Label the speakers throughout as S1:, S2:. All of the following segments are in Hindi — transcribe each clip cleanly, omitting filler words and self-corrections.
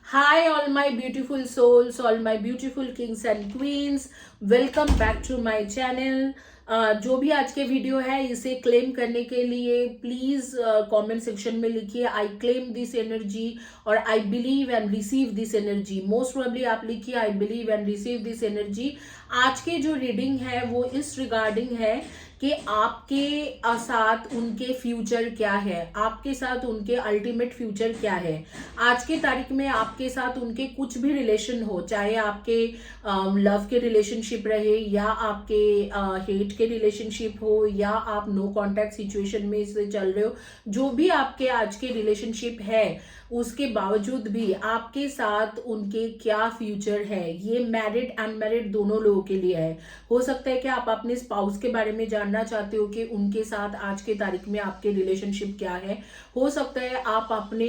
S1: Hi, all my beautiful souls, all my beautiful kings and queens. Welcome back to my channel. जो भी आज के वीडियो है इसे क्लेम करने के लिए प्लीज कमेंट सेक्शन में लिखिए आई क्लेम दिस एनर्जी और I believe and receive this energy. Most probably आप लिखिए I believe and receive this energy. आज के जो रीडिंग है वो इस रिगार्डिंग है कि आपके साथ उनके फ्यूचर क्या है, आपके साथ उनके अल्टीमेट फ्यूचर क्या है। आज के तारीख में आपके साथ उनके कुछ भी रिलेशन हो, चाहे आपके लव के रिलेशनशिप रहे या आपके हेट के रिलेशनशिप हो या आप नो कांटेक्ट सिचुएशन में से चल रहे हो, जो भी आपके आज के रिलेशनशिप है उसके बावजूद भी आपके साथ उनके क्या फ्यूचर है, ये मैरिड अनमैरिड दोनों लोगों के लिए है। हो सकता है कि आप अपने स्पाउस के बारे में जानना चाहते हो कि उनके साथ आज के तारीख में आपके रिलेशनशिप क्या है। हो सकता है आप अपने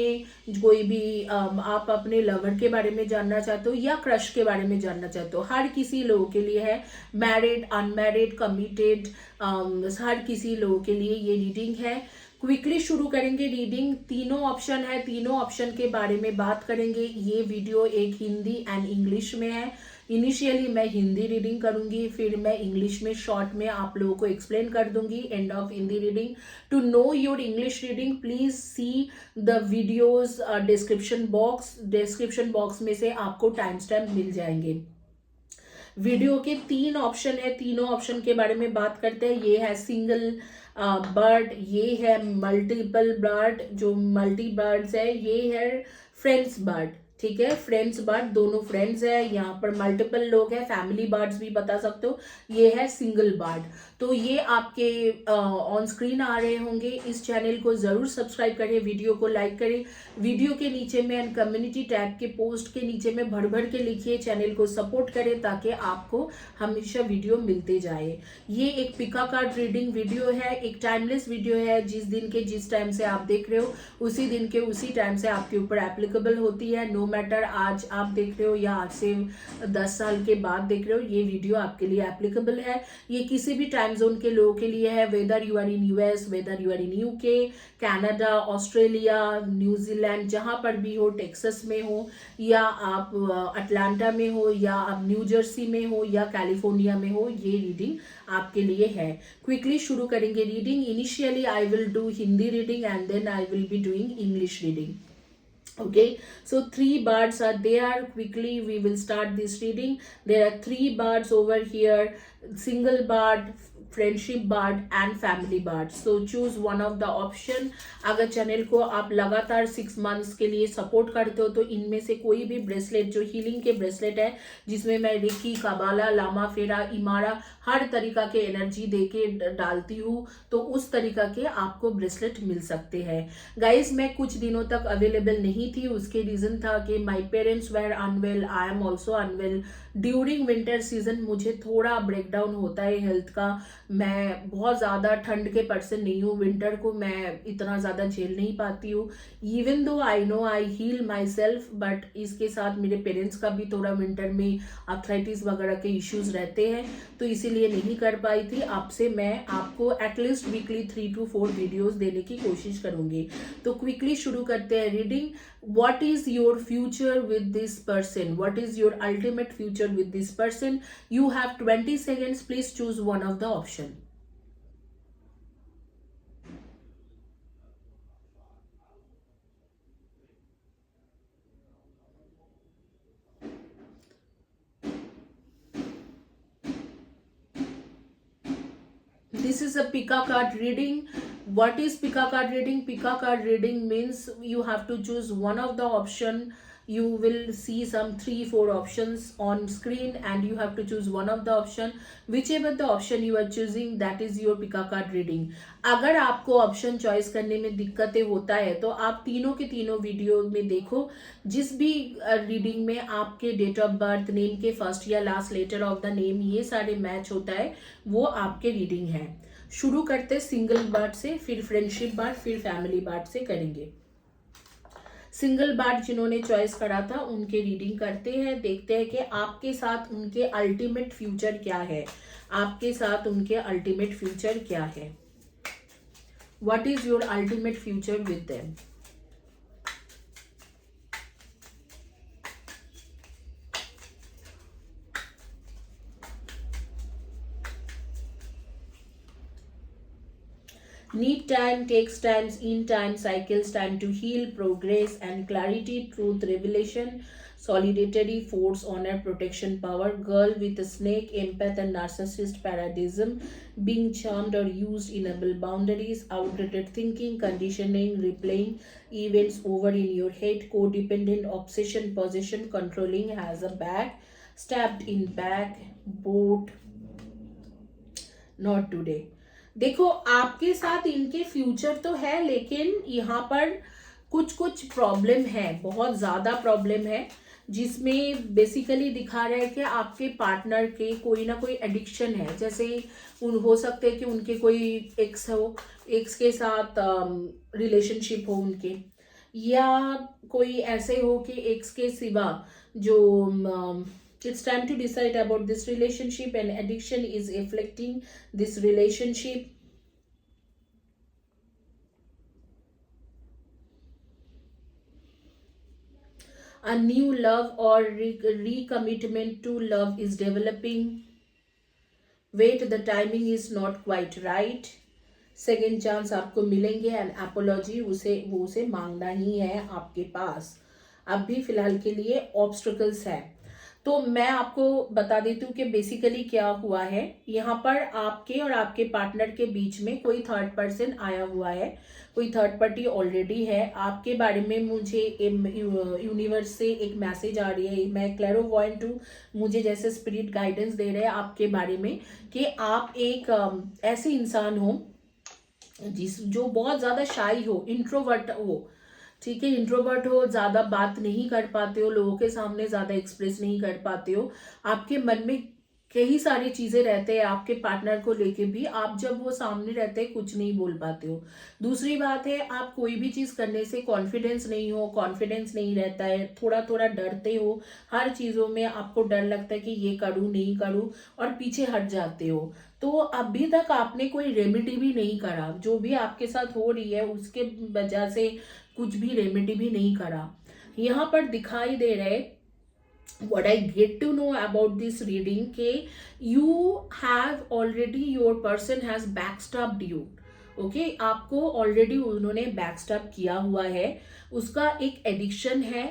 S1: कोई भी आप अपने लवर के बारे में जानना चाहते हो या क्रश के बारे में जानना चाहते हो। हर किसी लोगों के लिए है, मैरिड अनमैरिड कमिटेड, हर किसी लोगों के लिए ये रीडिंग है। क्विकली शुरू करेंगे रीडिंग। तीनों ऑप्शन है, तीनों ऑप्शन के बारे में बात करेंगे। ये वीडियो एक हिंदी एंड इंग्लिश में है। इनिशियली मैं हिंदी रीडिंग करूंगी, फिर मैं इंग्लिश में शॉर्ट में आप लोगों को एक्सप्लेन कर दूंगी end of Hindi reading. To know your English reading please see the videos description box में से आपको टाइम स्टैम्प मिल जाएंगे। वीडियो के तीन ऑप्शन है, तीनों ऑप्शन के बारे में बात करते हैं। ये है सिंगल बर्ड, ये है मल्टीपल बर्ड, जो मल्टी बर्ड्स है, ये है फ्रेंड्स बर्ड। ठीक है, फ्रेंड्स बर्ड, दोनों फ्रेंड्स है। यहाँ पर मल्टीपल लोग हैं, फैमिली बर्ड्स भी बता सकते हो। ये है सिंगल बर्ड। तो ये आपके ऑन स्क्रीन आ रहे होंगे। इस चैनल को जरूर सब्सक्राइब करें, वीडियो को लाइक करें। वीडियो के नीचे में एंड कम्युनिटी टैब के पोस्ट के नीचे में भर भर के लिखिए, चैनल को सपोर्ट करें ताकि आपको हमेशा वीडियो मिलते जाए। ये एक पिका कार्ड रीडिंग वीडियो है, एक टाइमलेस वीडियो है। जिस दिन के जिस टाइम से आप देख रहे हो उसी दिन के उसी टाइम से आपके ऊपर एप्लीकेबल होती है। नो मैटर आज आप देख रहे हो या आज से 10 साल के बाद देख रहे हो, ये वीडियो आपके लिए एप्लीकेबल है। ये किसी भी टाइम जोन के लोगों के लिए है, whether you are in US, whether you are in UK, Canada, Australia, New Zealand, जहां पर भी हो, टेक्सास में हो या आप अटलांटा में हो या आप न्यू जर्सी में हो या कैलिफोर्निया में हो, ये रीडिंग आपके लिए है। क्विकली शुरू करेंगे reading. Initially I will do Hindi reading and then I will be doing English reading. Okay, so three birds are there. Quickly we will start this reading. There are three birds over here: single bird, friendship bird and family bird. So choose one of the option. अगर चैनल को आप लगातार 6 मंथ्स के लिए सपोर्ट करते हो तो इनमें से कोई भी ब्रेसलेट, जो हीलिंग के ब्रेसलेट है जिसमें मैं रिकी, कबाला, लामा फेरा, इमारा हर तरीका के एनर्जी देके डालती हूँ, तो उस तरीका के आपको ब्रेसलेट मिल सकते हैं। गाइज मैं कुछ दिनों तक अवेलेबल नहीं थी, उसके रीजन था कि my parents were unwell, I am also unwell. During winter season मुझे थोड़ा ब्रेकडाउन होता है हेल्थ का। मैं बहुत ज़्यादा ठंड के पर्सन नहीं हूँ, विंटर को मैं इतना ज़्यादा झेल नहीं पाती हूँ। Even though I know I heal my self, but इसके साथ मेरे पेरेंट्स का भी थोड़ा विंटर में आर्थराइटिस वगैरह के इश्यूज रहते हैं, तो इसीलिए नहीं कर पाई थी। आपसे मैं आपको एटलीस्ट वीकली 3 to 4 वीडियोस देने की कोशिश करूंगी। तो क्विकली शुरू करते हैं reading. What is your future with this person? What is your ultimate future with this person? You have 20 seconds. Please choose one of the option. This is a Pika card reading. What is Pika card reading? Pika card reading means you have to choose one of the option. You will see some 3-4 options on screen and you have to choose one of the option. Whichever the option you are choosing, that is your Pika card reading. अगर आपको ऑप्शन चॉइस करने में दिक्कतें होता है तो आप तीनों के तीनों वीडियो में देखो। जिस भी रीडिंग में आपके डेट ऑफ बर्थ, नेम के फर्स्ट या last letter of the name ये सारे मैच होता है, वो आपके रीडिंग है। शुरू करते सिंगल बर्ड से, फिर फ्रेंडशिप बर्ड, फिर फैमिली बर्ड से करेंगे। सिंगल बर्ड जिन्होंने चॉइस करा था उनके रीडिंग करते हैं, देखते हैं कि आपके साथ उनके अल्टीमेट फ्यूचर क्या है। आपके साथ उनके अल्टीमेट फ्यूचर क्या है? What is your ultimate future with them? Need time, takes times, in time, cycles, time to heal, progress, and clarity, truth, revelation, solidarity, force, honor, protection, power, girl with a snake, empath, and narcissist paradigm, being charmed or used, enable boundaries, outdated thinking, conditioning, replaying events over in your head, codependent, obsession, possession, controlling, has a back, stabbed in back, boat, not today. देखो आपके साथ इनके फ्यूचर तो है, लेकिन यहाँ पर कुछ कुछ प्रॉब्लम है, बहुत ज्यादा प्रॉब्लम है, जिसमें बेसिकली दिखा रहा है कि आपके पार्टनर के कोई ना कोई एडिक्शन है। जैसे हो सकते हैं कि उनके कोई एक्स हो, एक्स के साथ रिलेशनशिप हो उनके, या कोई ऐसे हो कि एक्स के सिवा जो it's time to decide about this relationship, and addiction is afflicting this relationship. A new love or recommitment to love is developing. Wait, the timing is not quite right. Second chance आपको मिलेंगे, एंड एपोलॉजी उसे मांगना ही है आपके पास। अब भी फिलहाल के लिए ऑब्स्टिकल्स है। तो मैं आपको बता देती हूँ कि बेसिकली क्या हुआ है। यहाँ पर आपके और आपके पार्टनर के बीच में कोई थर्ड पर्सन आया हुआ है, कोई थर्ड पार्टी ऑलरेडी है। आपके बारे में मुझे यूनिवर्स से एक मैसेज आ रही है, मैं क्लैरोवॉयंट हूँ, मुझे जैसे स्पिरिट गाइडेंस दे रहे हैं आपके बारे में कि आप एक ऐसे इंसान हो जो बहुत ज़्यादा शाई हो, इंट्रोवर्ट हो, ठीक है, इंट्रोवर्ट हो, ज़्यादा बात नहीं कर पाते हो, लोगों के सामने ज़्यादा एक्सप्रेस नहीं कर पाते हो, आपके मन में कई सारी चीज़ें रहते हैं आपके पार्टनर को लेके भी, आप जब वो सामने रहते हैं कुछ नहीं बोल पाते हो। दूसरी बात है, आप कोई भी चीज़ करने से कॉन्फिडेंस नहीं रहता है, थोड़ा थोड़ा डरते हो, हर चीज़ों में आपको डर लगता है कि ये करूँ नहीं करूँ, और पीछे हट जाते हो। तो अभी तक आपने कोई रेमेडी भी नहीं करा, जो भी आपके साथ हो रही है उसके वजह से कुछ भी रेमेडी भी नहीं करा। यहाँ पर दिखाई दे रहे, what I get to know about this reading के you have already, your person has backstabbed you, okay आपको ऑलरेडी उन्होंने बैकस्टैब किया हुआ है, उसका एक एडिक्शन है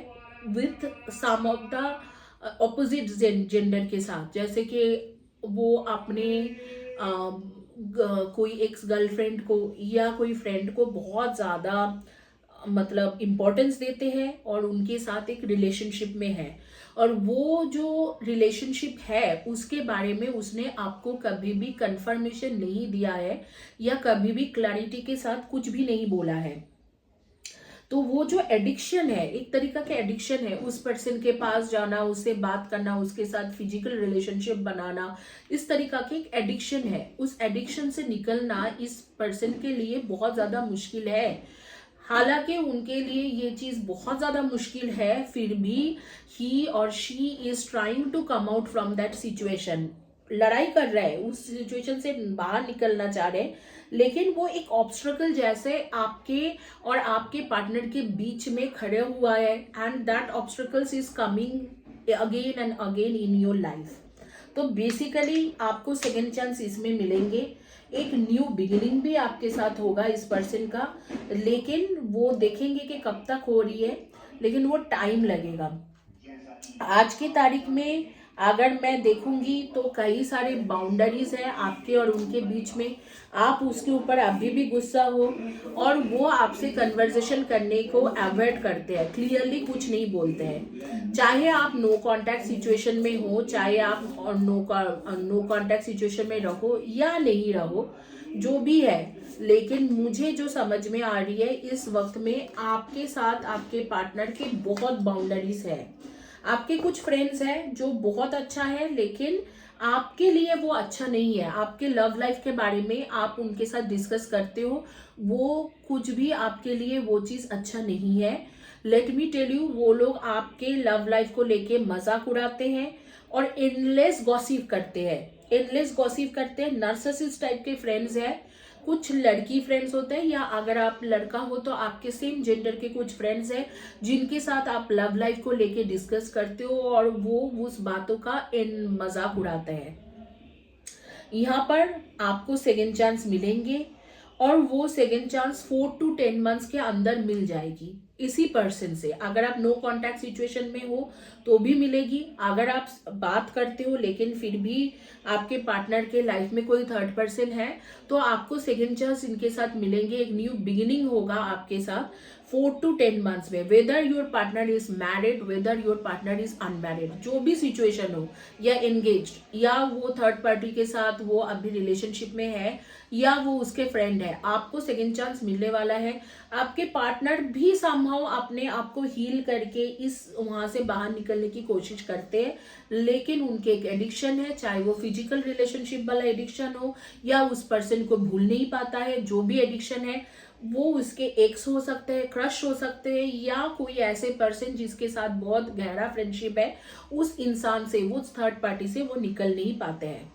S1: with some of the opposite gender के साथ। जैसे कि वो अपने कोई एक्स गर्लफ्रेंड को या कोई फ्रेंड को बहुत ज़्यादा मतलब इम्पोर्टेंस देते हैं और उनके साथ एक रिलेशनशिप में है, और वो जो रिलेशनशिप है उसके बारे में उसने आपको कभी भी कंफर्मेशन नहीं दिया है या कभी भी क्लैरिटी के साथ कुछ भी नहीं बोला है। तो वो जो एडिक्शन है, एक तरीका का एडिक्शन है, उस पर्सन के पास जाना, उससे बात करना, उसके साथ फिजिकल रिलेशनशिप बनाना, इस तरीका की एक एडिक्शन है। उस एडिक्शन से निकलना इस पर्सन के लिए बहुत ज़्यादा मुश्किल है। हालांकि उनके लिए ये चीज़ बहुत ज़्यादा मुश्किल है, फिर भी ही और she is trying to come out from that situation. लड़ाई कर रहे हैं, उस सिचुएशन से बाहर निकलना चाह रहे हैं, लेकिन वो एक ऑब्स्ट्रकल जैसे आपके और आपके पार्टनर के बीच में खड़े हुआ है, and that obstacles is coming again and again in your life. तो बेसिकली आपको सेकेंड चांस इसमें मिलेंगे, एक न्यू बिगिनिंग भी आपके साथ होगा इस पर्सन का, लेकिन वो देखेंगे कि कब तक हो रही है, लेकिन वो टाइम लगेगा। आज की तारीख में अगर मैं देखूंगी तो कई सारे बाउंड्रीज हैं आपके और उनके बीच में, आप उसके ऊपर अभी भी गुस्सा हो और वो आपसे कन्वर्सेशन करने को अवॉइड करते हैं, क्लियरली कुछ नहीं बोलते हैं। चाहे आप नो कांटेक्ट सिचुएशन में हो, चाहे आप नो कांटेक्ट सिचुएशन में रहो या नहीं रहो, जो भी है, लेकिन मुझे जो समझ में आ रही है इस वक्त में आपके साथ आपके पार्टनर के बहुत बाउंड्रीज है। आपके कुछ फ्रेंड्स हैं जो बहुत अच्छा है, लेकिन आपके लिए वो अच्छा नहीं है। आपके लव लाइफ के बारे में आप उनके साथ डिस्कस करते हो, वो कुछ भी आपके लिए वो चीज़ अच्छा नहीं है। लेट मी टेल यू, वो लोग आपके लव लाइफ को लेके मजाक उड़ाते हैं और एंडलेस गॉसिप करते हैं, नार्सिसिस्ट टाइप के फ्रेंड्स हैं। कुछ लड़की फ्रेंड्स होते हैं, या अगर आप लड़का हो तो आपके सेम जेंडर के कुछ फ्रेंड्स हैं जिनके साथ आप लव लाइफ को लेके डिस्कस करते हो और वो उस बातों का मजाक उड़ाते हैं। यहाँ पर आपको सेकेंड चांस मिलेंगे और वो सेकेंड चांस 4 to 10 मंथ्स के अंदर मिल जाएगी इसी पर्सन से। अगर आप नो कांटेक्ट सिचुएशन में हो तो भी मिलेगी, अगर आप बात करते हो लेकिन फिर भी आपके पार्टनर के लाइफ में कोई थर्ड पर्सन है तो आपको सेकेंड चांस इनके साथ मिलेंगे, एक न्यू बिगिनिंग होगा आपके साथ 4 to 10 मंथ्स में। Whether your partner is married, whether your partner is unmarried, जो भी सिचुएशन हो, या एंगेज्ड, या वो थर्ड पार्टी के साथ वो अभी रिलेशनशिप में है, या वो उसके फ्रेंड है, आपको सेकेंड चांस मिलने वाला है। आपके पार्टनर भी समहाउ अपने आप को हील करके इस वहां से बाहर निकलने की कोशिश करते हैं, लेकिन उनके एक एडिक्शन है, चाहे वो फिजिकल रिलेशनशिप वाला एडिक्शन हो या उस पर्सन को भूल नहीं पाता है, जो भी एडिक्शन है वो उसके एक्स हो सकते हैं, क्रश हो सकते हैं, या कोई ऐसे पर्सन जिसके साथ बहुत गहरा फ्रेंडशिप है, उस इंसान से, उस थर्ड पार्टी से वो निकल नहीं पाते हैं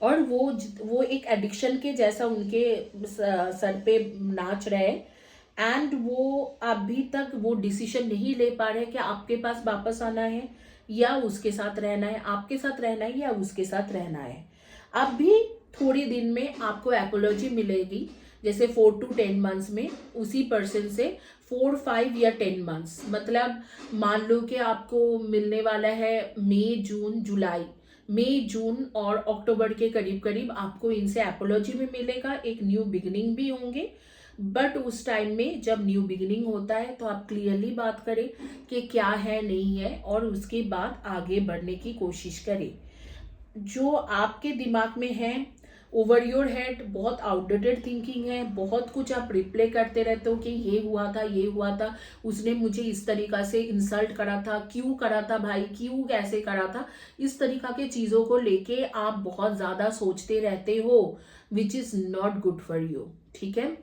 S1: और वो एक एडिक्शन के जैसा उनके सर पे नाच रहे हैं एंड वो अभी तक वो डिसीजन नहीं ले पा रहे कि आपके पास वापस आना है या उसके साथ रहना है, आपके साथ रहना है या उसके साथ रहना है। अब भी थोड़ी दिन में आपको एपोलॉजी मिलेगी, जैसे 4 to 10 मंथ्स में उसी पर्सन से 4, 5 या 10 मंथ्स, मतलब मान लो कि आपको मिलने वाला है मई, जून, जुलाई, मई, जून और अक्टूबर के करीब करीब आपको इनसे एपोलॉजी में मिलेगा, एक न्यू बिगिनिंग भी होंगे। बट उस टाइम में जब न्यू बिगिनिंग होता है तो आप क्लियरली बात करें कि क्या है नहीं है और उसके बाद आगे बढ़ने की कोशिश करें। जो आपके दिमाग में है ओवर योर हेड बहुत आउटडेटेड थिंकिंग है, बहुत कुछ आप रिप्ले करते रहते हो कि ये हुआ था, ये हुआ था, उसने मुझे इस तरीका से इंसल्ट करा था, क्यों करा था भाई, क्यों कैसे करा था, इस तरीका के चीज़ों को लेके आप बहुत ज़्यादा सोचते रहते हो, which is not good for you. ठीक है,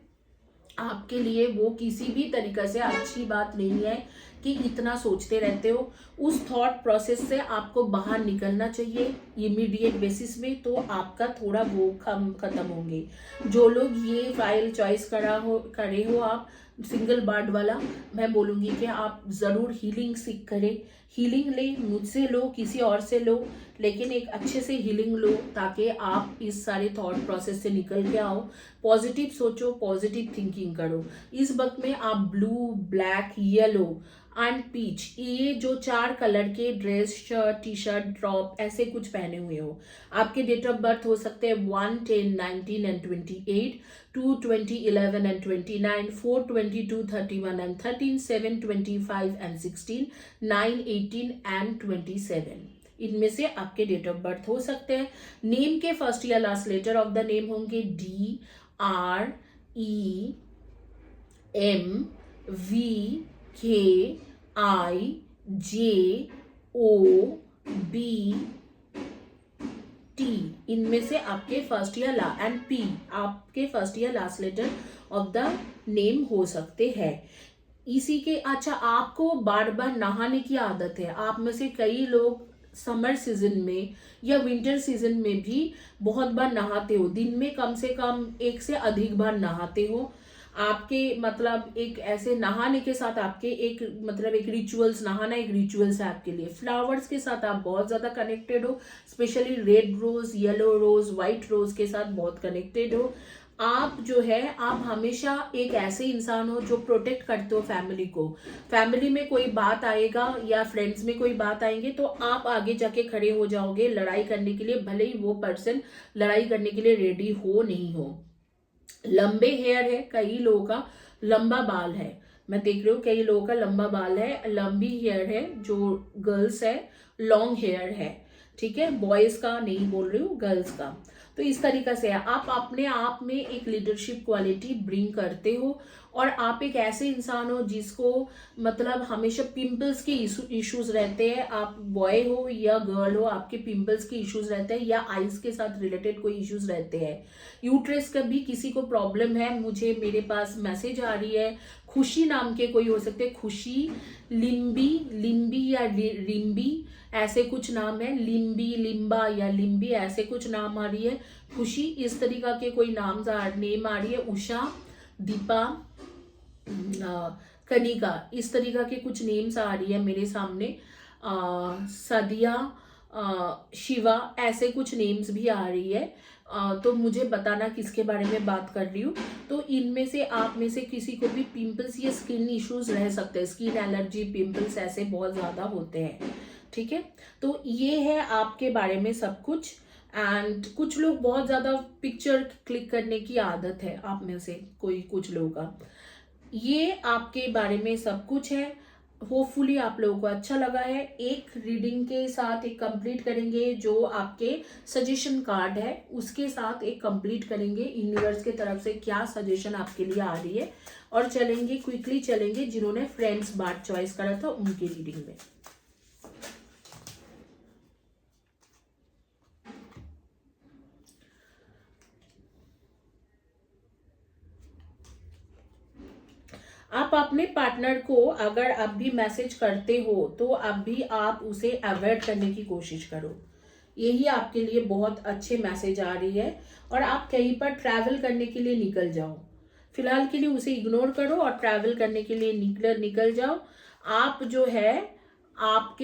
S1: आपके लिए वो किसी भी तरीका से अच्छी बात नहीं है कि इतना सोचते रहते हो। उस थॉट प्रोसेस से आपको बाहर निकलना चाहिए इमीडिएट बेसिस में, तो आपका थोड़ा वो खत्म होंगे। जो लोग ये फाइल चॉइस करे हो आप सिंगल बर्ड वाला, मैं बोलूँगी कि आप ज़रूर हीलिंग सीख करें, हीलिंग ले, मुझसे लो, किसी और से लो, लेकिन एक अच्छे से हीलिंग लो ताकि आप इस सारे थॉट प्रोसेस से निकल के आओ। पॉजिटिव सोचो, पॉजिटिव थिंकिंग करो। इस वक्त में आप blue, black, yellow and peach, ये जो 4 कलर के dress, shirt, T shirt, drop ऐसे कुछ पहने हुए हो। आपके डेट ऑफ बर्थ हो सकते हैं 1, 10, 19 and 28, 2, 20, 11 and 29, 4, 22, 31 and 13, 7, 25 and 16, 9, 18 and 27। इनमें से आपके डेट ऑफ बर्थ हो सकते हैं। नेम के फर्स्ट या last letter of the name होंगे D, R, E, M, V, K, I, J, O, B, T। इनमें से आपके फर्स्ट या एंड P आपके फर्स्ट या last letter of the name हो सकते हैं। इसी के अच्छा, आपको बार बार नहाने की आदत है। आप में से कई लोग समर सीजन में या विंटर सीजन में भी बहुत बार नहाते हो, दिन में कम से कम 1 से अधिक बार नहाते हो। आपके मतलब एक ऐसे नहाने के साथ आपके एक मतलब एक रिचुअल्स, नहाना एक रिचुअल्स है आपके लिए। फ्लावर्स के साथ आप बहुत ज़्यादा कनेक्टेड हो, स्पेशली रेड रोज, येलो रोज, वाइट रोज के साथ बहुत कनेक्टेड हो। आप जो है, आप हमेशा एक ऐसे इंसान हो जो प्रोटेक्ट करते हो फैमिली को। फैमिली में कोई बात आएगा या फ्रेंड्स में कोई बात आएंगे तो आप आगे जाके खड़े हो जाओगे लड़ाई करने के लिए, भले ही वो पर्सन लड़ाई करने के लिए रेडी हो नहीं हो। लंबे हेयर है, कई लोगों का लंबा बाल है, मैं देख रही हूँ कई लोगों का लंबा बाल है, लंबी हेयर है, जो गर्ल्स है लॉन्ग हेयर है। ठीक है, बॉयज का नहीं बोल रही हूँ, गर्ल्स का। तो इस तरीका से आप अपने आप में एक लीडरशिप क्वालिटी ब्रिंग करते हो और आप एक ऐसे इंसान हो जिसको मतलब हमेशा पिंपल्स के इश्यूज रहते हैं। आप बॉय हो या गर्ल हो, आपके पिंपल्स के इश्यूज रहते हैं या आइज के साथ रिलेटेड कोई इश्यूज रहते हैं। यूट्रस का भी किसी को प्रॉब्लम है, मुझे मेरे पास मैसेज आ रही है। खुशी नाम के कोई हो सकते हैं, खुशी, लिम्बी या रिम्बी ऐसे कुछ नाम है, लिम्बी, लिम्बा या लिम्बी ऐसे कुछ नाम आ रही है। खुशी इस तरीका के कोई नेम आ रही है। उषा, दीपा, कनिका इस तरीका के कुछ नेम्स आ रही है मेरे सामने। सदिया, शिवा ऐसे कुछ नेम्स भी आ रही है। तो मुझे बताना किसके बारे में बात कर रही हूँ। तो इनमें से आप में से किसी को भी पिंपल्स या स्किन इश्यूज रह सकते हैं, स्किन एलर्जी, पिंपल्स ऐसे बहुत ज़्यादा होते हैं, ठीक है। तो ये है आपके बारे में सब कुछ। एंड कुछ लोग बहुत ज़्यादा पिक्चर क्लिक करने की आदत है आप में से कुछ लोगों का। ये आपके बारे में सब कुछ है। होपफुली आप लोगों को अच्छा लगा है। एक रीडिंग के साथ एक कंप्लीट करेंगे, जो आपके सजेशन कार्ड है उसके साथ एक कंप्लीट करेंगे, यूनिवर्स के तरफ से क्या सजेशन आपके लिए आ रही है, और चलेंगे क्विकली चलेंगे जिन्होंने फ्रेंड्स बार चॉइस करा था उनकी रीडिंग में। आप अपने पार्टनर को अगर आप भी मैसेज करते हो तो अभी आप उसे अवॉइड करने की कोशिश करो। यही आपके लिए बहुत अच्छे मैसेज आ रही है। और आप कहीं पर ट्रैवल करने के लिए निकल जाओ, फिलहाल के लिए उसे इग्नोर करो और ट्रैवल करने के लिए निकल जाओ। आप जो है आप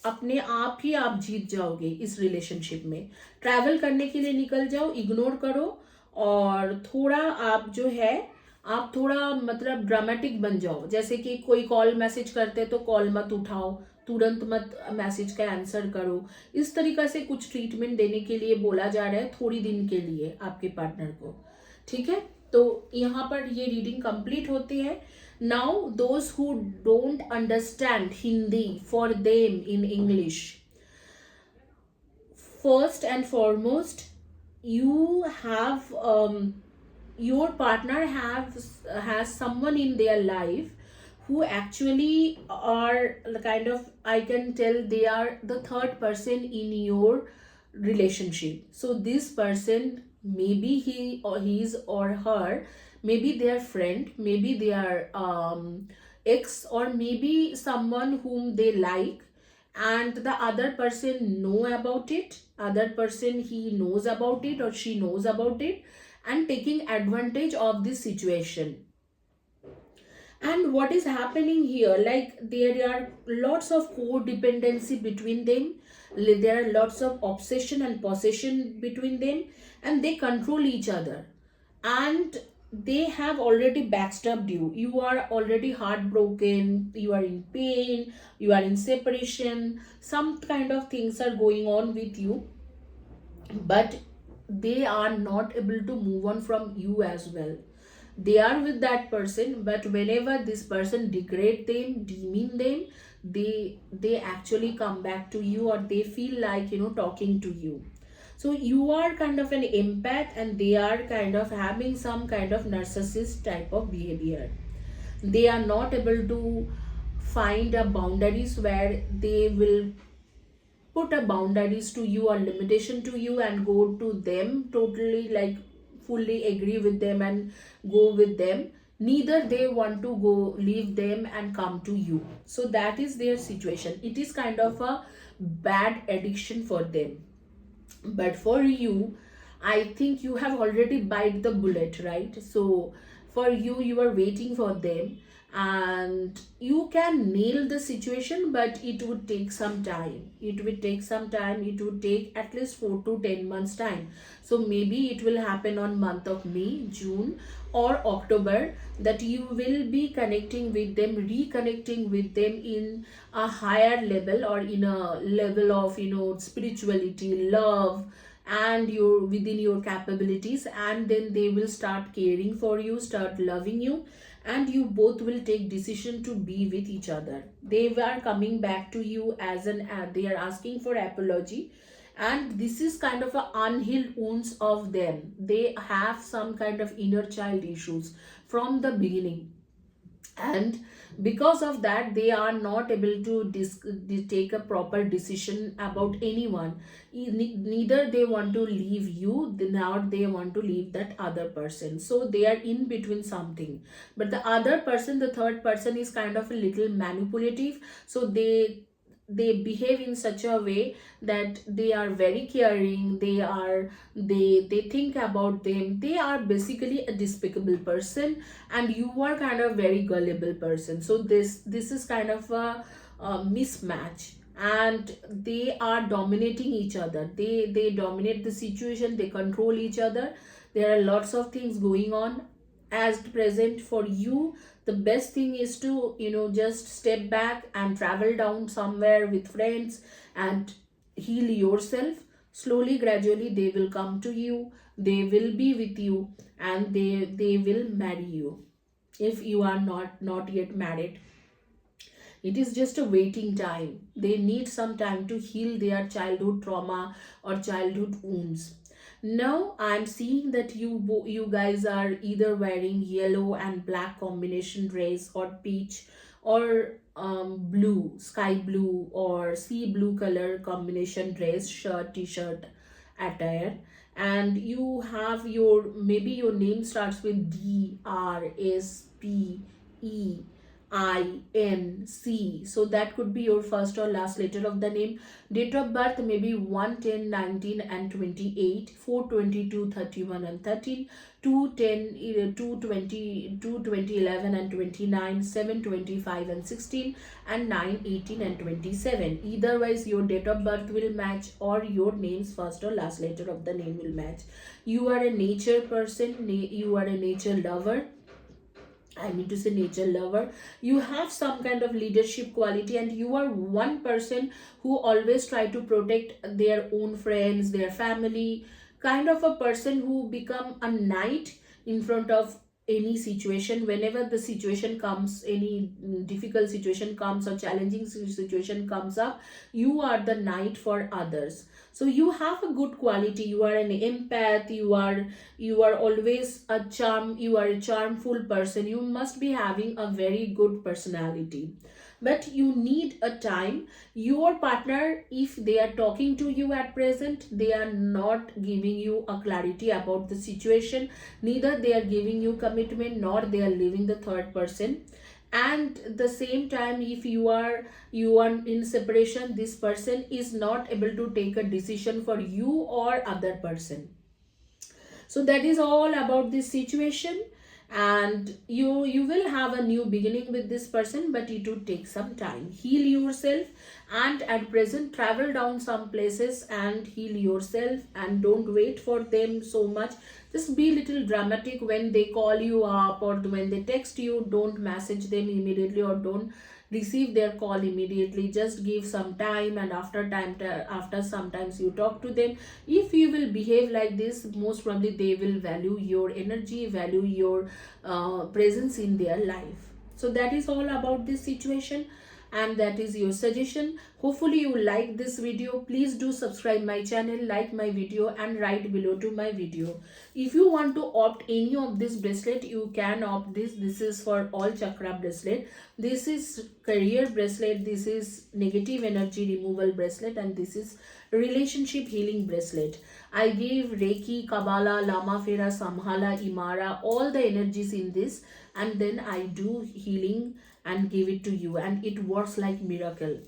S1: अपने आप ही आप जीत जाओगे इस रिलेशनशिप में। ट्रैवल करने के लिए निकल जाओ, इग्नोर करो, और थोड़ा आप जो है आप थोड़ा मतलब ड्रामेटिक बन जाओ। जैसे कि कोई कॉल मैसेज करते तो कॉल मत उठाओ, तुरंत मत मैसेज का आंसर करो। इस तरीका से कुछ ट्रीटमेंट देने के लिए बोला जा रहा है थोड़ी दिन के लिए आपके पार्टनर को, ठीक है। तो यहाँ पर ये रीडिंग कंप्लीट होती है। Now those who don't understand Hindi, for them in English, first and foremost, you have your partner has someone in their life who actually are kind of, I can tell they are the third person in your relationship. So this person, maybe his or her, maybe their friend, maybe their ex, or maybe someone whom they like, and the other person know about it, other person he knows about it or she knows about it, and taking advantage of this situation. And what is happening here, like there are lots of codependency between them, there are lots of obsession and possession between them, and they control each other. And they have already backstabbed you. You are already heartbroken, you are in pain, you are in separation, some kind of things are going on with you, but they are not able to move on from you as well. They are with that person, but whenever this person degrade them, demean them, they actually come back to you, or they feel like talking to you. So you are kind of an empath, and they are kind of having some kind of narcissist type of behavior. They are not able to find a boundaries where they will put a boundaries to you or limitation to you and go to them totally, like fully agree with them and go with them. Neither they want to go leave them and come to you. So that is their situation. It is kind of a bad addiction for them. But for you, I think you have already bite the bullet, right? So for you are waiting for them, and you can nail the situation, but it would take some time. It would take some time. It would take at least 4 to 10 months time. So maybe it will happen on month of May, June, or October, that you will be connecting with them, reconnecting with them in a higher level, or in a level of spirituality, love, and your within your capabilities. And then they will start caring for you, start loving you, and you both will take decision to be with each other. They are coming back to you as an they are asking for apology, and this is kind of a unhealed wounds of them. They have some kind of inner child issues from the beginning, and because of that they are not able to take a proper decision about anyone. Neither they want to leave you, nor they want to leave that other person. So they are in between something. But the other person, the third person, is kind of a little manipulative. So they behave in such a way that they are very caring, they think about them. They are basically a despicable person, and you are kind of very gullible person. So this is kind of a mismatch. and they are dominating each other. They dominate the situation, they control each other. There are lots of things going on as present for you. The best thing is to, just step back and travel down somewhere with friends and heal yourself. Slowly, gradually, they will come to you, they will be with you, and they will marry you if you are not yet married. It is just a waiting time. They need some time to heal their childhood trauma or childhood wounds. Now I'm seeing that you guys are either wearing yellow and black combination dress, or peach, or blue, sky blue or sea blue color combination dress, shirt, t-shirt, attire. And you have maybe your name starts with D, R, S, P, E, I, N, C. So that could be your first or last letter of the name. Date of birth maybe 1, 10, 19 and 28, 4, 22, 31 and 13, 2, 10, 2, 20, 2, 20, 11 and 29, 7, 25 and 16, and 9, 18 and 27. Either wise your date of birth will match, or your name's first or last letter of the name will match. You are a nature person, you are a nature lover. I mean to say nature lover. You have some kind of leadership quality, and you are one person who always try to protect their own friends, their family, kind of a person who become a knight in front of any situation. Whenever the situation comes, any difficult situation comes or challenging situation comes up, you are the knight for others. So you have a good quality. You are an empath, you are always you are a charmful person. You must be having a very good personality, but you need a time. Your partner, if they are talking to you at present, they are not giving you a clarity about the situation, neither they are giving you commitment, nor they are leaving the third person. And the same time, if you are in separation, this person is not able to take a decision for you or other person. So that is all about this situation, and you will have a new beginning with this person, but it will take some time. Heal yourself, and at present travel down some places and heal yourself, and don't wait for them so much. Just be little dramatic when they call you up or when they text you. Don't message them immediately, or don't receive their call immediately. Just give some time, and after sometimes you talk to them. If you will behave like this, most probably they will value your energy, value your presence in their life. So that is all about this situation, and that is your suggestion. Hopefully you like this video. Please do subscribe my channel, like my video, and write below to my video. If you want to opt any of this bracelet, you can opt this. This is for all chakra bracelet, this is career bracelet, this is negative energy removal bracelet, and this is relationship healing bracelet. I give Reiki, Kabbalah, Lama Fera, Samhala, Imara, all the energies in this, and then I do healing and give it to you, and it works like miracle.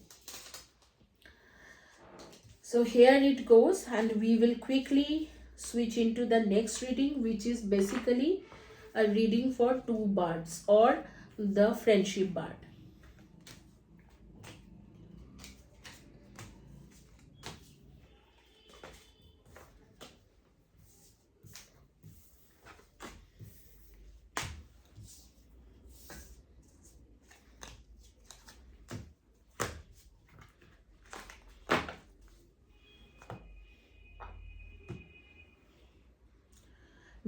S1: So here it goes, and we will quickly switch into the next reading, which is basically a reading for two birds, or the friendship bird.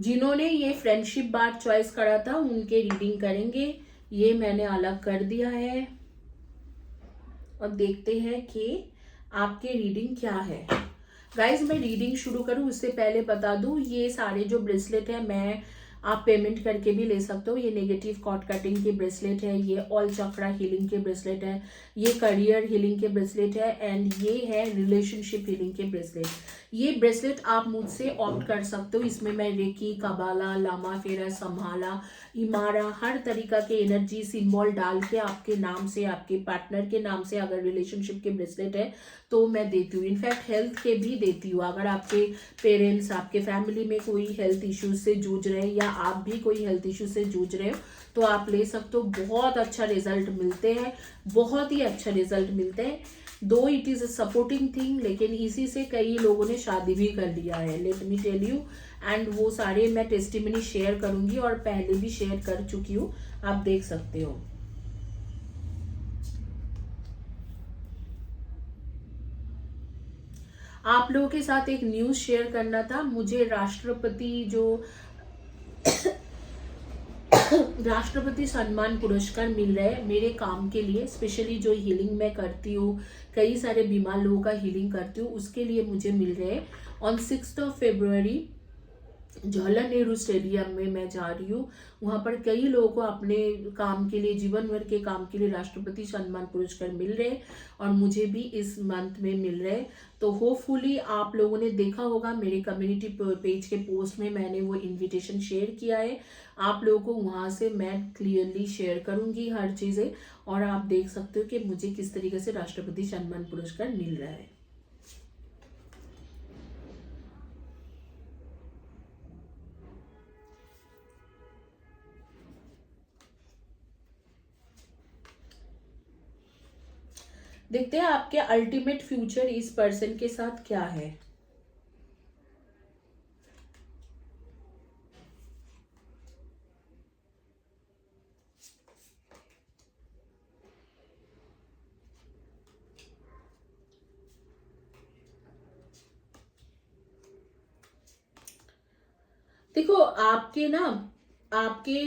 S1: जिन्होंने ये फ्रेंडशिप बार चॉइस करा था उनके रीडिंग करेंगे. ये मैंने अलग कर दिया है, और देखते हैं कि आपके रीडिंग क्या है. गाइज, मैं रीडिंग शुरू करूं उससे पहले बता दूं, ये सारे जो ब्रेसलेट है मैं आप पेमेंट करके भी ले सकते हो. ये नेगेटिव कॉर्ड कटिंग के ब्रेसलेट है, ये ऑल चक्रा हीलिंग के ब्रेसलेट है, ये करियर हीलिंग के ब्रेसलेट है, एंड ये है रिलेशनशिप हीलिंग के ब्रेसलेट. ये ब्रेसलेट आप मुझसे ऑप्ट कर सकते हो. इसमें मैं रेकी, कबाला, लामा फेरा, संभाला, इमारा, हर तरीका के एनर्जी सिंबल डाल के आपके नाम से, आपके पार्टनर के नाम से, अगर रिलेशनशिप के ब्रेसलेट है तो मैं देती हूँ. इनफैक्ट हेल्थ के भी देती हूँ. अगर आपके पेरेंट्स, आपके फैमिली में कोई हेल्थ इश्यूज से जूझ रहे हैं, या आप भी कोई हेल्थ इश्यू से जूझ रहे हो, तो आप ले सकते हो. बहुत अच्छा रिजल्ट मिलते हैं, बहुत ही अच्छा रिजल्ट मिलते हैं. दो it is a supporting thing, लेकिन इसी से कई लोगों ने शादी भी कर लिया है, let me tell you. And वो सारे मैं टेस्टिमनी शेयर करूंगी और पहले भी शेयर कर चुकी हूँ, आप देख सकते हो। आप लोगों के साथ एक न्यूज शेयर करना था। मुझे राष्ट्रपति सम्मान पुरस्कार मिल रहे हैं मेरे काम के लिए, स्पेशली जो हीलिंग मैं करती हूँ, कई सारे बीमार लोगों का हीलिंग करती हूँ, उसके लिए मुझे मिल रहे हैं। On 6 February Jawaharlal Nehru stadium में मैं जा रही हूँ। वहां पर कई लोगों को अपने काम के लिए, जीवन भर के काम के लिए राष्ट्रपति सम्मान पुरस्कार मिल रहे हैं और मुझे भी इस मंथ में मिल रहे हैं। तो होपफुली आप लोगों ने देखा होगा मेरे कम्युनिटी पेज के पोस्ट में मैंने वो इनविटेशन शेयर किया है। आप लोगों को वहां से मैं क्लियरली शेयर करूंगी हर चीजें, और आप देख सकते हो कि मुझे किस तरीके से राष्ट्रपति सम्मान पुरस्कार मिल रहा है। देखते हैं आपके अल्टीमेट फ्यूचर इस पर्सन के साथ क्या है। देखो आपके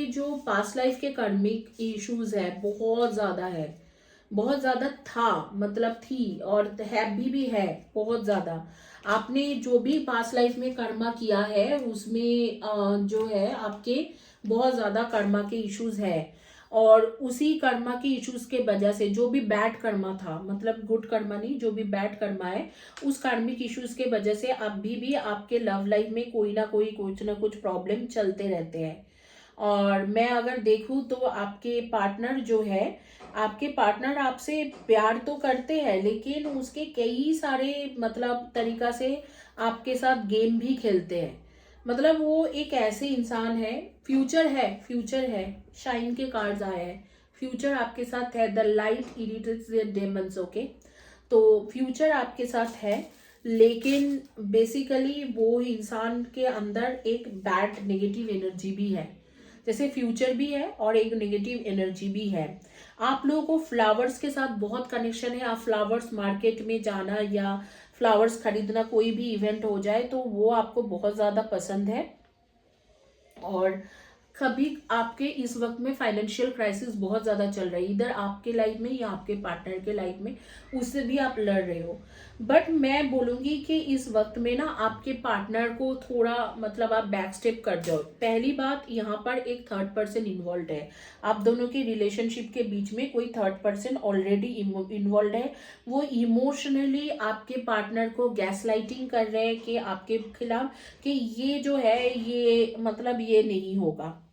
S1: जो पास्ट लाइफ के कार्मिक इश्यूज है बहुत ज्यादा है, बहुत ज्यादा था, मतलब थी और है भी है बहुत ज्यादा। आपने जो भी पास्ट लाइफ में कर्मा किया है उसमें जो है आपके बहुत ज्यादा कर्मा के इश्यूज है, और उसी कर्मा के इश्यूज के वजह से जो भी बैड कर्मा था, मतलब गुड कर्मा नहीं, जो भी बैड कर्मा है उस कार्मिक इश्यूज के वजह से अभी भी आपके लव लाइफ में कोई ना कोई कुछ ना कुछ प्रॉब्लम चलते रहते हैं। और मैं अगर देखूं तो आपके पार्टनर जो है, आपके पार्टनर आपसे प्यार तो करते हैं लेकिन उसके कई सारे मतलब तरीका से आपके साथ गेम भी खेलते हैं। मतलब वो एक ऐसे इंसान है, फ्यूचर है, शाइन के कार्ड्स आए हैं, फ्यूचर आपके साथ है, the light irritates the demons, okay. तो फ्यूचर आपके साथ है, लेकिन बेसिकली वो इंसान के अंदर एक बैड नेगेटिव एनर्जी भी है, जैसे फ्यूचर भी है और एक नेगेटिव एनर्जी भी है। आप लोगों को फ्लावर्स के साथ बहुत कनेक्शन है, आप फ्लावर्स मार्केट में जाना या फ्लावर्स खरीदना, कोई भी इवेंट हो जाए तो वो आपको बहुत ज्यादा पसंद है। और कभी आपके इस वक्त में फाइनेंशियल क्राइसिस बहुत ज्यादा चल रही है, इधर आपके लाइफ में या आपके पार्टनर के लाइफ में, उससे भी आप लड़ रहे हो। बट मैं बोलूंगी कि इस वक्त में ना आपके पार्टनर को थोड़ा मतलब आप बैक स्टेप कर जाओ। पहली बात, यहाँ पर एक थर्ड पर्सन इन्वॉल्व है, आप दोनों के रिलेशनशिप के बीच में कोई थर्ड पर्सन ऑलरेडी इन्वॉल्व है। वो इमोशनली आपके पार्टनर को गैस लाइटिंग कर रहे हैं कि आपके खिलाफ, कि ये जो है ये मतलब ये नहीं होगा,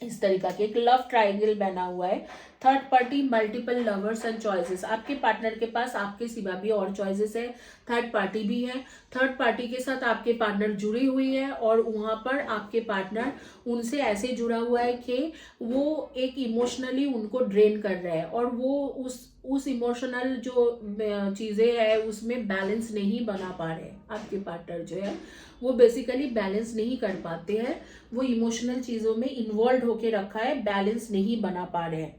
S1: इस तरीका के एक लव ट्रायंगल बना हुआ है। Third party, multiple lovers and choices, आपके पार्टनर के पास आपके सिवा भी और चॉइसेस है, थर्ड पार्टी भी है। थर्ड पार्टी के साथ आपके पार्टनर जुड़ी हुई है और वहां पर आपके पार्टनर उनसे ऐसे जुड़ा हुआ है कि वो एक इमोशनली उनको ड्रेन कर रहा है, और वो उस इमोशनल जो चीजें है उसमें बैलेंस नहीं बना पा रहे। आपके पार्टनर जो है वो बेसिकली बैलेंस नहीं कर पाते हैं, वो इमोशनल चीजों में इन्वॉल्व होके रखा है, बैलेंस नहीं बना पा रहे हैं।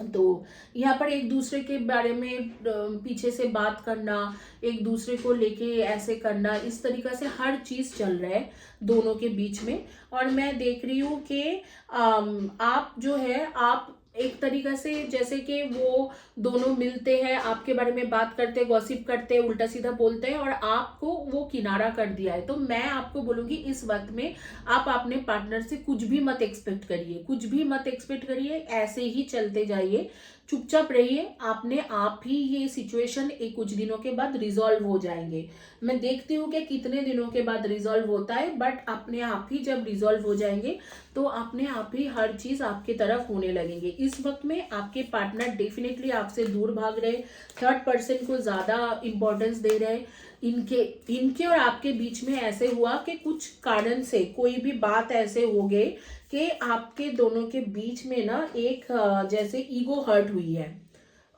S1: तो यहाँ पर एक दूसरे के बारे में पीछे से बात करना, एक दूसरे को लेके ऐसे करना, इस तरीका से हर चीज चल रहा है दोनों के बीच में। और मैं देख रही हूँ कि आप जो है आप एक तरीका से जैसे कि वो दोनों मिलते हैं, आपके बारे में बात करते हैं, गॉसिप करते हैं, उल्टा सीधा बोलते हैं, और आपको वो किनारा कर दिया है। तो मैं आपको बोलूंगी इस वक्त में आप अपने पार्टनर से कुछ भी मत एक्सपेक्ट करिए, कुछ भी मत एक्सपेक्ट करिए, ऐसे ही चलते जाइए, चुपचाप रहिए। आपने आप ही ये सिचुएशन एक कुछ दिनों के बाद रिजॉल्व हो जाएंगे। मैं देखती हूँ कि कितने दिनों के बाद रिजॉल्व होता है, बट अपने आप ही जब रिजॉल्व हो जाएंगे तो अपने आप ही हर चीज आपके तरफ होने लगेंगे। इस वक्त में आपके पार्टनर डेफिनेटली आपसे दूर भाग रहे, थर्ड पर्सन को ज्यादा इंपॉर्टेंस दे रहे। इनके और आपके बीच में ऐसे हुआ कि कुछ कारण से कोई भी बात ऐसे हो गए कि आपके दोनों के बीच में ना एक जैसे ईगो हर्ट हुई है,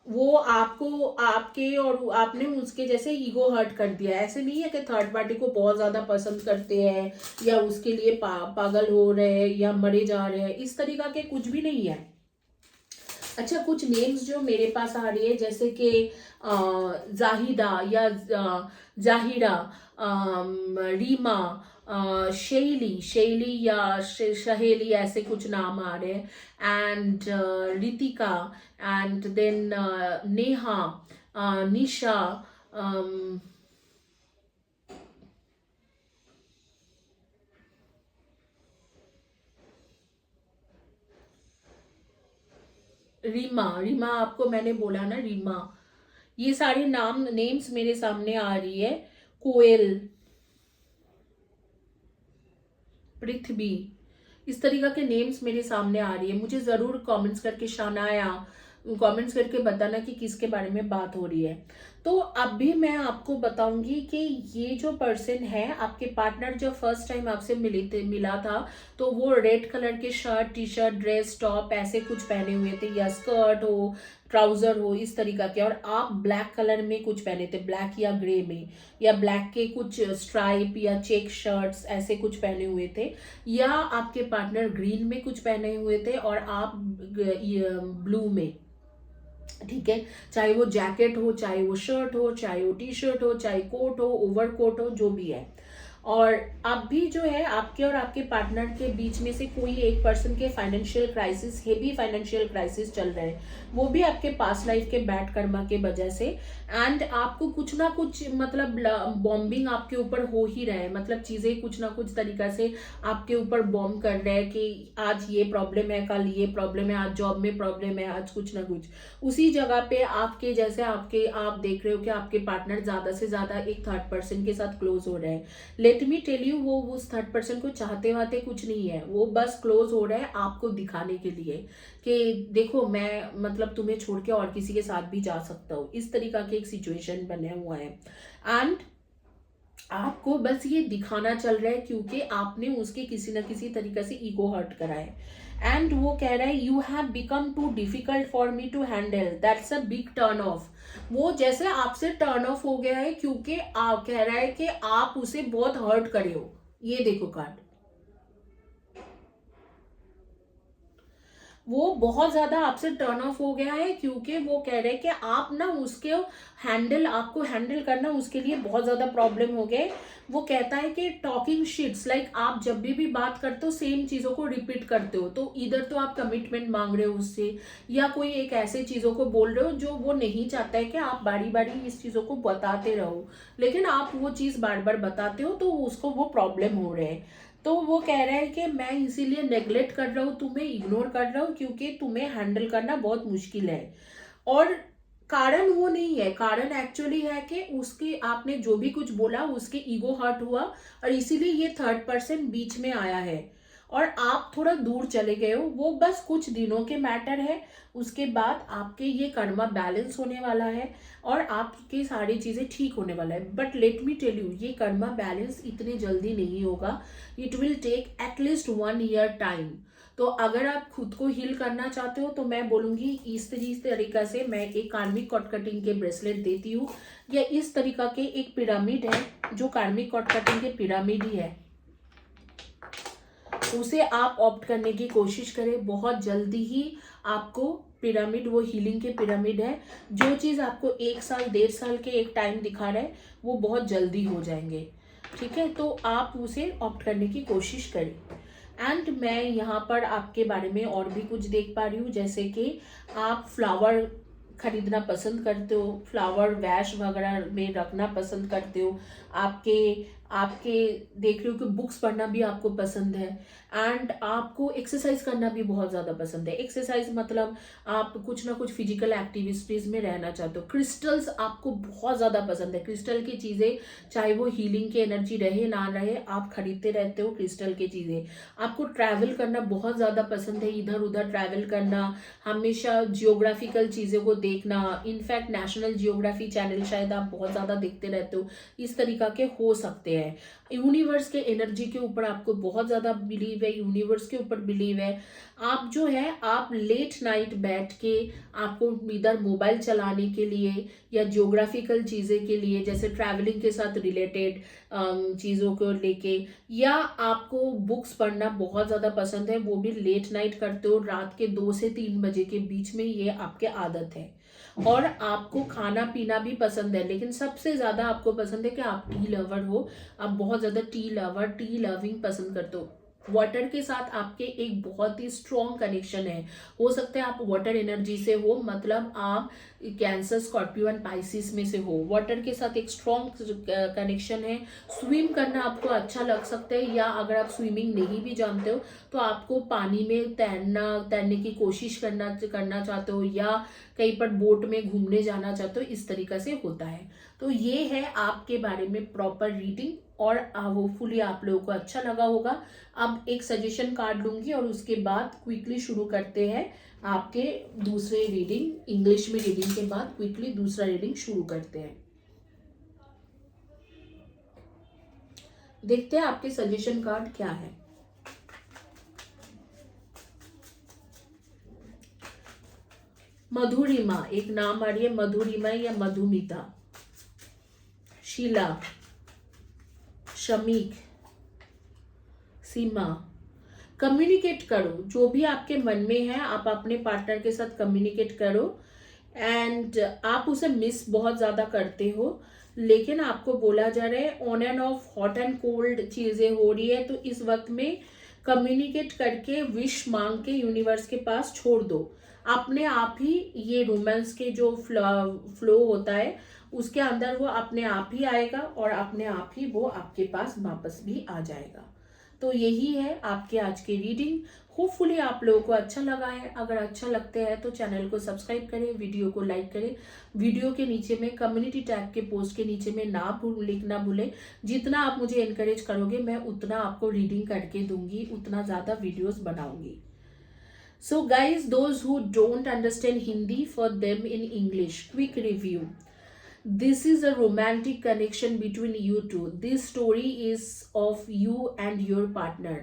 S1: वो आपको आपके और आपने उसके जैसे ईगो हर्ट कर दिया। ऐसे नहीं है कि थर्ड पार्टी को बहुत ज्यादा पसंद करते हैं या उसके लिए पागल हो रहे हैं या मरे जा रहे हैं, इस तरीका के कुछ भी नहीं है। अच्छा, कुछ नेम्स जो मेरे पास आ रही है जैसे कि जाहिदा या जाहिरा, रीमा, शैली शैली या सहेली, ऐसे कुछ नाम आ रहे हैं। And Ritika, and then Neha, Nisha, um, Reema. Reema आपको मैंने बोला ना, रीमा। ये सारे नाम नेम्स मेरे सामने आ रही है। कोयल, पृथ्वी, इस तरीका के नेम्स मेरे सामने आ रही है। मुझे ज़रूर कमेंट्स करके शनाया कमेंट्स करके बताना कि किसके बारे में बात हो रही है। तो अभी मैं आपको बताऊंगी कि ये जो पर्सन है, आपके पार्टनर जो फर्स्ट टाइम आपसे मिला था, तो वो रेड कलर के shirt, T shirt, dress, top ऐसे कुछ पहने हुए थे, या स्कर्ट हो, ट्राउजर हो, इस तरीका के। और आप ब्लैक कलर में कुछ पहने थे, ब्लैक या ग्रे में, या ब्लैक के कुछ स्ट्राइप या चेक शर्ट्स ऐसे कुछ पहने हुए थे, या आपके पार्टनर ग्रीन में कुछ पहने हुए थे और आप ब्लू में। ठीक है, चाहे वो जैकेट हो, चाहे वो शर्ट हो, चाहे वो टी शर्ट हो, चाहे कोट हो, ओवर कोट हो, जो भी है। और अब भी जो है आपके और आपके पार्टनर के बीच में से कोई एक पर्सन के financial crisis, heavy financial crisis चल रहे हैं, वो भी आपके पास्ट लाइफ के बैड कर्मा के वजह से। एंड आपको कुछ ना कुछ मतलब बॉम्बिंग आपके ऊपर हो ही रहा है, मतलब चीजें कुछ ना कुछ तरीका से आपके ऊपर बॉम्ब कर रहे हैं कि आज ये प्रॉब्लम है, कल ये प्रॉब्लम है, आज जॉब में प्रॉब्लम है, आज कुछ ना कुछ। उसी जगह पे आपके जैसे आप देख रहे हो कि आपके पार्टनर ज्यादा से ज्यादा एक थर्ड पर्सन के साथ क्लोज हो रहे हैं। लेट मी टेल यू, वो उस थर्ड पर्सन को चाहते वाते कुछ नहीं है, वो बस क्लोज हो रहा है आपको दिखाने के लिए कि देखो मैं मतलब तुम्हें छोड़ के और किसी के साथ भी जा सकता हूँ, इस तरीका के एक सिचुएशन बने हुआ है। एंड आपको बस ये दिखाना चल रहा है क्योंकि आपने उसके किसी ना किसी तरीके से ईगो हर्ट करा है। एंड वो कह रहा है you have become too difficult for me to handle, that's a big turn off. वो जैसे आपसे टर्न ऑफ हो गया है क्योंकि आप कह रहा है कि आप उसे बहुत हर्ट करे हो। ये देखो कार्ड, वो बहुत ज्यादा आपसे टर्न ऑफ हो गया है क्योंकि वो कह रहे हैं कि आप ना उसके आपको हैंडल करना उसके लिए बहुत ज्यादा प्रॉब्लम हो गए। वो कहता है कि टॉकिंग शिट्स, लाइक आप जब भी बात करते हो सेम चीजों को रिपीट करते हो, तो इधर तो आप कमिटमेंट मांग रहे हो उससे, या कोई एक ऐसे चीजों को बोल रहे हो जो वो नहीं चाहता है कि आप बारी बारी इस चीजों को बताते रहो, लेकिन आप वो चीज बार बार बताते हो तो उसको वो प्रॉब्लम हो रहे हैं। तो वो कह रहा है कि मैं इसीलिए नेग्लेक्ट कर रहा हूँ, तुम्हें इग्नोर कर रहा हूँ क्योंकि तुम्हें हैंडल करना बहुत मुश्किल है। और कारण वो नहीं है, कारण एक्चुअली है कि उसके आपने जो भी कुछ बोला उसके ईगो हर्ट हुआ, और इसीलिए ये थर्ड पर्सन बीच में आया है और आप थोड़ा दूर चले गए हो। वो बस कुछ दिनों के मैटर है, उसके बाद आपके ये कर्मा बैलेंस होने वाला है और आपकी सारी चीजें ठीक होने वाला है। But let me tell you, ये कर्मा बैलेंस इतनी जल्दी नहीं होगा, it will take at least 1 year time. तो अगर आप खुद को हील करना चाहते हो तो मैं बोलूंगी इस तरीका से मैं एक कार्मिक कॉट कटिंग के ब्रेसलेट देती हूँ, या इस तरीका के एक पिरामिड है जो कार्मिक कॉट कटिंग के पिरामिड ही है, उसे आप ऑप्ट करने की कोशिश करें। बहुत जल्दी ही आपको पिरामिड, वो हीलिंग के पिरामिड है, जो चीज़ आपको 1 साल 1.5 साल के एक टाइम दिखा रहा है वो बहुत जल्दी हो जाएंगे। ठीक है, तो आप उसे ऑप्ट करने की कोशिश करें। एंड मैं यहाँ पर आपके बारे में और भी कुछ देख पा रही हूँ, जैसे कि आप फ्लावर खरीदना पसंद करते हो, फ्लावर वैश वगैरह में रखना पसंद करते हो, आपके आपके देख रहे हो कि बुक्स पढ़ना भी आपको पसंद है। एंड आपको एक्सरसाइज करना भी बहुत ज़्यादा पसंद है। एक्सरसाइज मतलब आप कुछ ना कुछ फिजिकल एक्टिविटीज़ में रहना चाहते हो। क्रिस्टल्स आपको बहुत ज़्यादा पसंद है, क्रिस्टल की चीज़ें, चाहे वो हीलिंग की एनर्जी रहे ना रहे, आप खरीदते रहते हो क्रिस्टल की चीज़ें। आपको ट्रैवल करना बहुत ज़्यादा पसंद है, इधर उधर ट्रैवल करना, हमेशा जियोग्राफिकल चीज़ों को देखना, इनफैक्ट नेशनल जियोग्राफी चैनल शायद आप बहुत ज़्यादा देखते रहते हो, इस तरीका के हो सकते हैं है, यूनिवर्स के एनर्जी के ऊपर आपको बहुत ज़्यादा बिलीव है, यूनिवर्स के ऊपर बिलीव है। आप जो है आप लेट नाइट बैठ के आपको इधर मोबाइल चलाने के लिए या ज्योग्राफिकल चीज़ें के लिए, जैसे ट्रैवलिंग के साथ रिलेटेड चीज़ों को लेके, या आपको बुक्स पढ़ना बहुत ज़्यादा पसंद है, वो भी लेट नाइट करते हो, रात के 2 से 3 बजे के बीच में, ये आपके आदत है। और आपको खाना पीना भी पसंद है, लेकिन सबसे ज़्यादा आपको पसंद है कि आप टी लवर हो, आप बहुत ज़्यादा टी लविंग पसंद करते हो। वाटर के साथ आपके एक बहुत ही स्ट्रॉन्ग कनेक्शन है। हो सकता है आप वाटर एनर्जी से हो, मतलब आप कैंसर, स्कॉर्पियो एंड पाइसिस में से हो। वाटर के साथ एक स्ट्रॉन्ग कनेक्शन है। स्विम करना आपको अच्छा लग सकता है, या अगर आप स्विमिंग नहीं भी जानते हो तो आपको पानी में तैरने की कोशिश करना चाहते हो, या कहीं पर बोट में घूमने जाना चाहते हो, इस तरीके से होता है। तो ये है आपके बारे में प्रॉपर रीडिंग, और होपफुली आप लोगों को अच्छा लगा होगा। अब एक सजेशन कार्ड लूंगी और उसके बाद क्विकली शुरू करते हैं आपके दूसरे रीडिंग, इंग्लिश में रीडिंग के बाद क्विकली दूसरा रीडिंग शुरू करते हैं। देखते हैं आपके सजेशन कार्ड क्या है। मधुरिमा, एक नाम आ रही है मधुरिमा या मधुमिता। शीला, शमीक, सीमा। कम्युनिकेट करो, जो भी आपके मन में है आप अपने पार्टनर के साथ कम्युनिकेट करो। एंड आप उसे मिस बहुत ज़्यादा करते हो, लेकिन आपको बोला जा रहा है on end of, hot and cold चीज़ें हो रही है, तो इस वक्त में कम्युनिकेट करके विश मांग के यूनिवर्स के पास छोड़ दो। अपने आप ही ये रोमांस के जो फ्लो होता है उसके अंदर वो अपने आप ही आएगा, और अपने आप ही वो आपके पास वापस भी आ जाएगा। तो यही है आपके आज की रीडिंग। होपफुली आप लोगों को अच्छा लगा है। अगर अच्छा लगता है तो चैनल को सब्सक्राइब करें, वीडियो को लाइक करें, वीडियो के नीचे में कम्युनिटी टैग के पोस्ट के नीचे में लिखना भूलें। जितना आप मुझे एनकरेज करोगे मैं उतना आपको रीडिंग करके दूंगी, उतना ज़्यादा वीडियोस बनाऊंगी। So guys, those who don't understand Hindi, for them in English, quick review. This is a romantic connection between you two. This story is of you and your partner.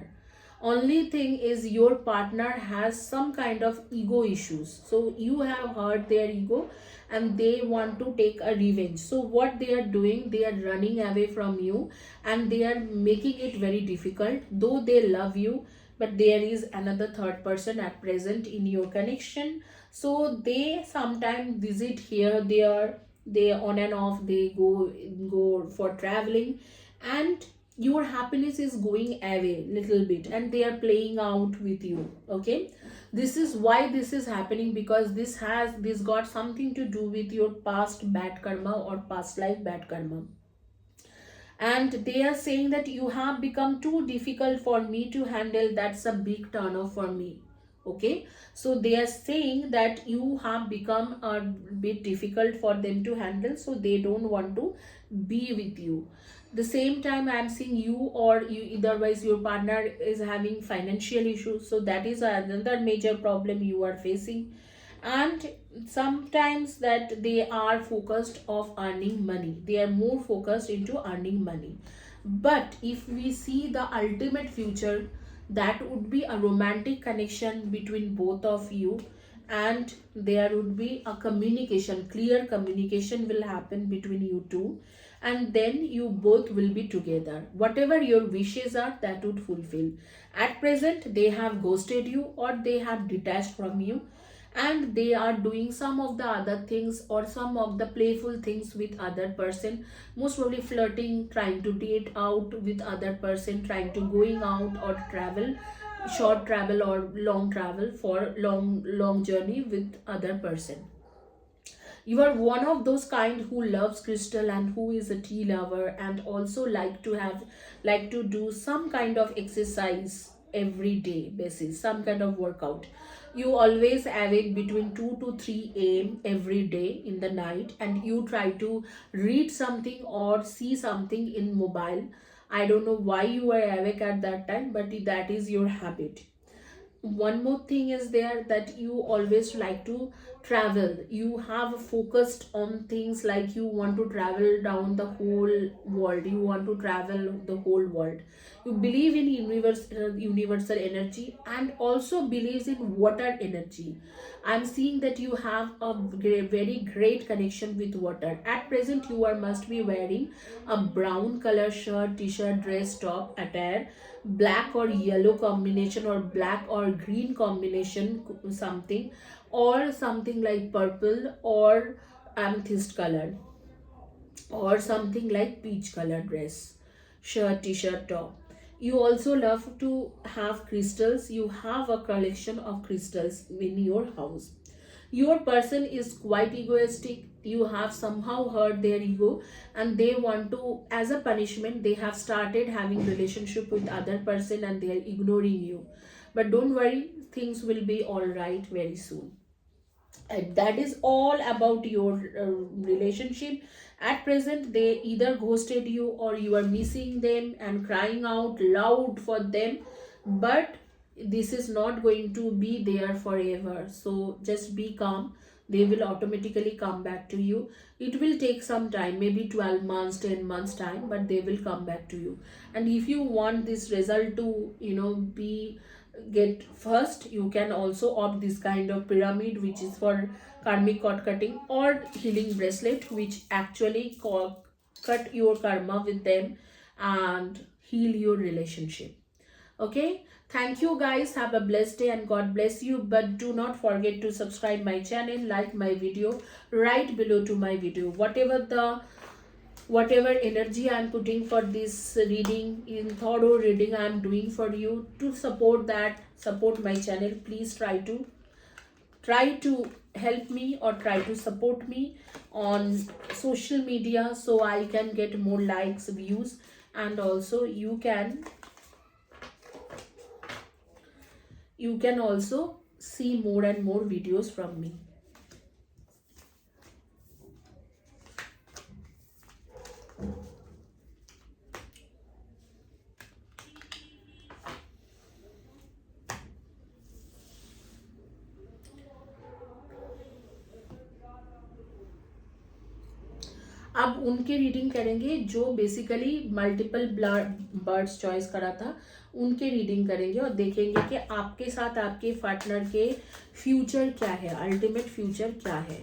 S1: Only thing is your partner has some kind of ego issues. So you have hurt their ego and they want to take a revenge. So what they are doing, they are running away from you and they are making it very difficult. Though they love you, but there is another third person at present in your connection. So they sometimes visit here, there, they on and off, they go for traveling, and your happiness is going away little bit and they are playing out with you. Okay, this is why this is happening, because this got something to do with your past bad karma or past life bad karma. And they are saying that you have become too difficult for me to handle. That's a big turn off for me. Okay, so they are saying that you have become a bit difficult for them to handle, so they don't want to be with you. The same time I am seeing you, or you, otherwise your partner is having financial issues, so that is another major problem you are facing. And sometimes that they are focused of earning money, they are more focused into earning money. But if we see the ultimate future, that would be a romantic connection between both of you, and there would be a communication, clear communication will happen between you two, and then you both will be together. Whatever your wishes are, that would fulfill. At present they have ghosted you or they have detached from you, and they are doing some of the other things or some of the playful things with other person, most probably flirting, trying to date out with other person, trying to going out or travel, short travel or long travel for long journey with other person. You are one of those kind who loves crystal and who is a tea lover, and also like to do some kind of exercise every day basis, some kind of workout. You always awake between 2 to 3 a.m. every day in the night, and you try to read something or see something in mobile. I don't know why you are awake at that time, but that is your habit. one more thing is there, that you always like to travel. You have focused on things like you want to travel down the whole world, you want to travel the whole world. You believe in universal energy, and also believes in water energy. I'm seeing that you have a very great connection with water. At present you are must be wearing a brown color shirt, t-shirt, dress, top, attire, black or yellow combination, or black or green combination, something, or something like purple or amethyst color, or something like peach color dress, shirt, t-shirt, top. You also love to have crystals. You have a collection of crystals in your house. Your person is quite egoistic. You have somehow hurt their ego, and they want to, as a punishment, they have started having relationship with other person, and they are ignoring you. But don't worry, things will be all right very soon. And that is all about your relationship. At present they either ghosted you, or you are missing them and crying out loud for them. But this is not going to be there forever, so just be calm. They will automatically come back to you. It will take some time, maybe 12 months, 10 months time, but they will come back to you. And if you want this result to be get first, you can also opt this kind of pyramid, which is for karmic cord cutting, or healing bracelet, which actually cut your karma with them and heal your relationship. Okay, thank you guys, have a blessed day and God bless you. But do not forget to subscribe my channel, like my video right below to my video. Whatever energy I am putting for this reading, in thorough reading I am doing for you, to support my channel, please try to help me, or try to support me on social media, so I can get more likes, views, and also you can also see more and more videos from me. अब उनके रीडिंग करेंगे जो बेसिकली मल्टीपल बर्ड्स चॉइस करा था, उनके रीडिंग करेंगे और देखेंगे कि आपके साथ आपके पार्टनर के फ्यूचर क्या है, अल्टीमेट फ्यूचर क्या है।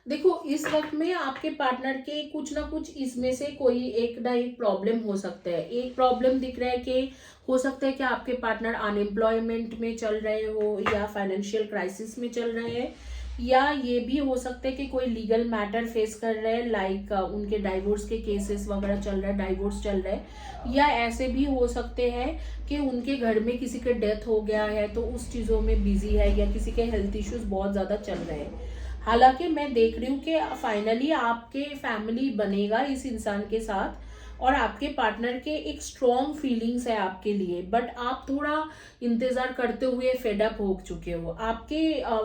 S1: देखो, इस वक्त में आपके पार्टनर के कुछ ना कुछ इसमें से कोई एक ना एक प्रॉब्लम हो सकता है। एक प्रॉब्लम दिख रहा है कि हो सकता है कि आपके पार्टनर अनएम्प्लॉयमेंट में चल रहे हो, या फाइनेंशियल क्राइसिस में चल रहे हैं, या ये भी हो सकता है कि कोई लीगल मैटर फेस कर रहे हैं, लाइक उनके डाइवोर्स के केसेस वगैरह चल रहा है, डाइवोर्स चल रहा है, या ऐसे भी हो सकते हैं कि उनके घर में किसी के डेथ हो गया है तो उस चीज़ों में बिजी है, या किसी के हेल्थ इश्यूज बहुत ज़्यादा चल रहे हैं। हालांकि मैं देख रही हूँ कि फाइनली आपके फैमिली बनेगा इस इंसान के साथ, और आपके पार्टनर के एक स्ट्रॉन्ग फीलिंग्स है आपके लिए, बट आप थोड़ा इंतजार करते हुए फेड अप हो चुके हो। आपके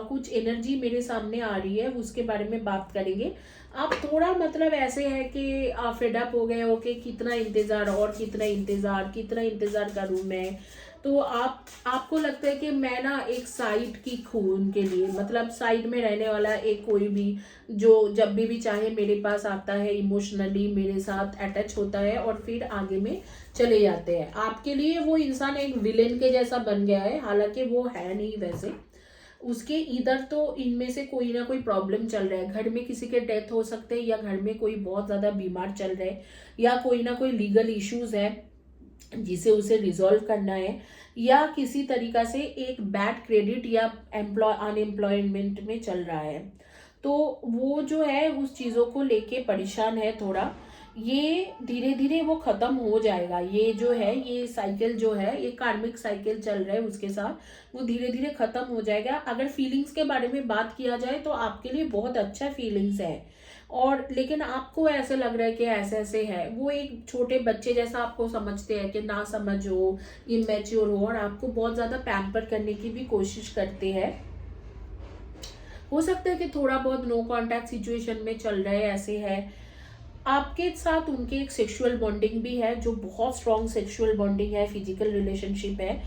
S1: कुछ एनर्जी मेरे सामने आ रही है, उसके बारे में बात करेंगे। आप थोड़ा मतलब ऐसे है कि फेड अप हो गए हो कि कितना इंतजार और कितना इंतजार करूं मैं। तो आपको लगता है कि मैं ना एक साइड की हूँ उनके लिए, मतलब साइड में रहने वाला एक कोई भी जो जब भी चाहे मेरे पास आता है, इमोशनली मेरे साथ अटैच होता है और फिर आगे में चले जाते हैं। आपके लिए वो इंसान एक विलेन के जैसा बन गया है, हालांकि वो है नहीं वैसे। उसके इधर तो इनमें से कोई ना कोई प्रॉब्लम चल रहा है, घर में किसी के डेथ हो सकते हैं, या घर में कोई बहुत ज़्यादा बीमार चल रहा है, या कोई ना कोई लीगल इश्यूज है जिसे उसे रिजॉल्व करना है, या किसी तरीका से एक बैड क्रेडिट या अनएम्प्लॉयमेंट में चल रहा है। तो वो जो है उस चीज़ों को लेके परेशान है थोड़ा। ये धीरे धीरे वो खत्म हो जाएगा। ये जो है ये साइकिल जो है ये कार्मिक साइकिल चल रहा है उसके साथ, वो धीरे धीरे खत्म हो जाएगा। अगर फीलिंग्स के बारे में बात किया जाए तो आपके लिए बहुत अच्छा फीलिंग्स है, और लेकिन आपको ऐसे लग रहा है कि ऐसे ऐसे है, वो एक छोटे बच्चे जैसा आपको समझते हैं कि ना समझ हो, इमेच्योर हो, और आपको बहुत ज्यादा पैम्पर करने की भी कोशिश करते हैं। हो सकता है कि थोड़ा बहुत नो कांटेक्ट सिचुएशन में चल रहे ऐसे है। आपके साथ उनके एक सेक्सुअल बॉन्डिंग भी है जो बहुत स्ट्रॉन्ग सेक्सुअल बॉन्डिंग है, फिजिकल रिलेशनशिप है।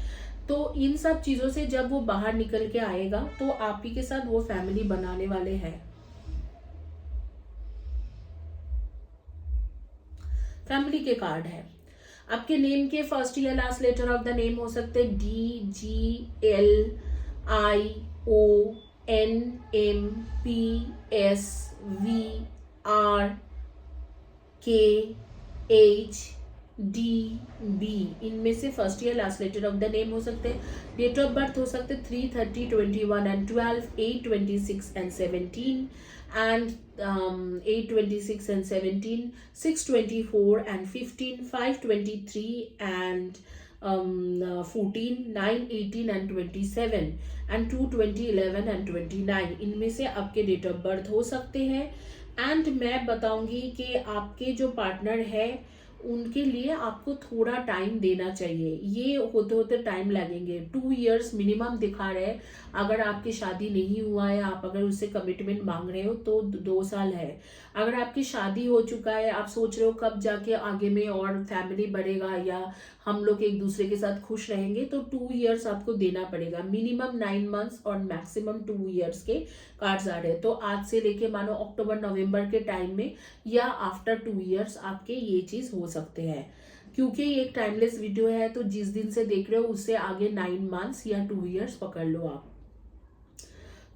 S1: तो इन सब चीजों से जब वो बाहर निकल के आएगा तो आप ही के साथ वो फैमिली बनाने वाले हैं। फैमिली के कार्ड है। आपके नेम के फर्स्ट या last letter of the name हो सकते हैं DGLIONMPSVRKHDB। इनमें से फर्स्ट या last letter of the name हो सकते हैं। डेट ऑफ बर्थ हो सकते 3/30/21 and 12, 8/26 and 17, and 8/26 and 17, 6/24 and 15, 5/23 and 14, 9/18 and 27, and 2/20, 11 and 29। इनमें से आपके डेट ऑफ बर्थ हो सकते हैं। एंड मैं बताऊंगी कि आपके जो पार्टनर है उनके लिए आपको थोड़ा टाइम देना चाहिए। ये होते होते टाइम लगेंगे, 2 years मिनिमम दिखा रहे हैं। अगर आपकी शादी नहीं हुआ है, आप अगर उससे कमिटमेंट मांग रहे हो तो 2 साल है। अगर आपकी शादी हो चुका है, आप सोच रहे हो कब जाके आगे में और फैमिली बढ़ेगा या हम लोग एक दूसरे के साथ खुश रहेंगे, तो 2 years आपको देना पड़ेगा। मिनिमम 9 months और मैक्सिमम 2 years के कार्ड्स आ रहे हैं। तो आज से लेके मानो अक्टूबर नवंबर के टाइम में या आफ्टर 2 years आपके ये चीज हो सकते हैं। क्योंकि ये एक टाइमलेस वीडियो है तो जिस दिन से देख रहे हो उससे आगे 9 months या 2 years पकड़ लो आप।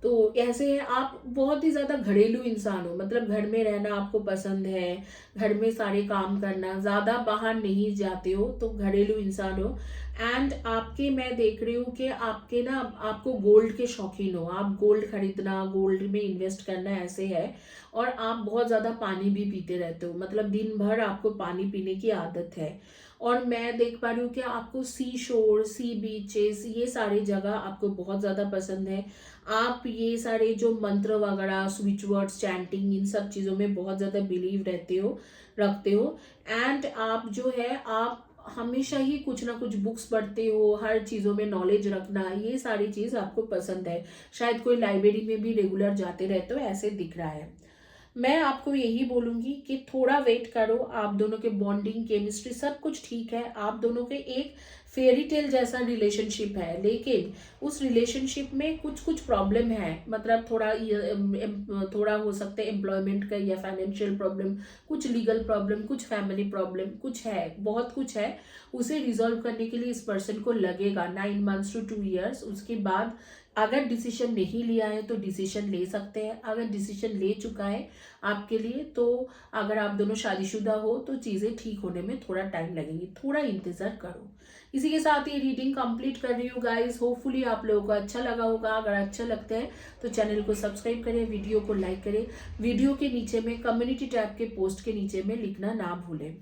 S1: तो ऐसे है, आप बहुत ही ज्यादा घरेलू इंसान हो, मतलब घर में रहना आपको पसंद है, घर में सारे काम करना, ज्यादा बाहर नहीं जाते हो, तो घरेलू इंसान हो। एंड आपके मैं देख रही हूँ कि आपके ना आपको गोल्ड के शौकीन हो, आप गोल्ड खरीदना, गोल्ड में इन्वेस्ट करना ऐसे है। और आप बहुत ज्यादा पानी भी पीते रहते हो, मतलब दिन भर आपको पानी पीने की आदत है। और मैं देख पा रही हूँ कि आपको सी शोर, सी बीचेस, ये सारी जगह आपको बहुत ज्यादा पसंद है। आप ये सारे जो मंत्र वगैरह, स्विच वर्ड्स, चैंटिंग, इन सब चीजों में बहुत ज्यादा बिलीव रखते हो। एंड आप जो है आप हमेशा ही कुछ ना कुछ बुक्स पढ़ते हो, हर चीजों में नॉलेज रखना, ये सारी चीज आपको पसंद है। शायद कोई लाइब्रेरी में भी रेगुलर जाते रहते हो, ऐसे दिख रहा है। मैं आपको यही बोलूंगी कि थोड़ा वेट करो। आप दोनों के बॉन्डिंग, केमिस्ट्री सब कुछ ठीक है। आप दोनों के एक फेरी टेल जैसा रिलेशनशिप है, लेकिन उस रिलेशनशिप में कुछ कुछ प्रॉब्लम है। मतलब थोड़ा हो सकता है एम्प्लॉयमेंट का या फाइनेंशियल प्रॉब्लम, कुछ लीगल प्रॉब्लम, कुछ फैमिली प्रॉब्लम, कुछ है, बहुत कुछ है। उसे रिजॉल्व करने के लिए इस पर्सन को लगेगा 9 months to 2 years। उसके बाद अगर डिसीजन नहीं लिया है तो डिसीजन ले सकते हैं। अगर डिसीजन ले चुका है आपके लिए, तो अगर आप दोनों शादीशुदा हो तो चीजें ठीक होने में थोड़ा टाइम लगेगी, थोड़ा इंतजार करो। इसी के साथ ये रीडिंग कंप्लीट कर रही हूँ गाइस। होपफुली आप लोगों को अच्छा लगा होगा। अगर अच्छा लगता है तो चैनल को सब्सक्राइब करें, वीडियो को लाइक करें। वीडियो के नीचे में कम्युनिटी टैब के पोस्ट के नीचे में लिखना ना भूलें।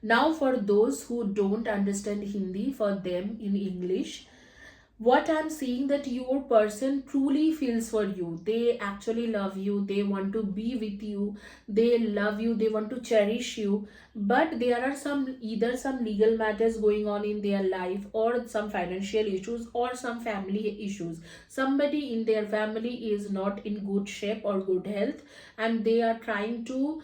S1: Now for those who don't understand Hindi, for them in English, what I'm seeing that your person truly feels for you. They actually love you, they want to be with you, they love you, they want to cherish you. But there are either some legal matters going on in their life, or some financial issues, or some family issues. Somebody in their family is not in good shape or good health, and they are trying to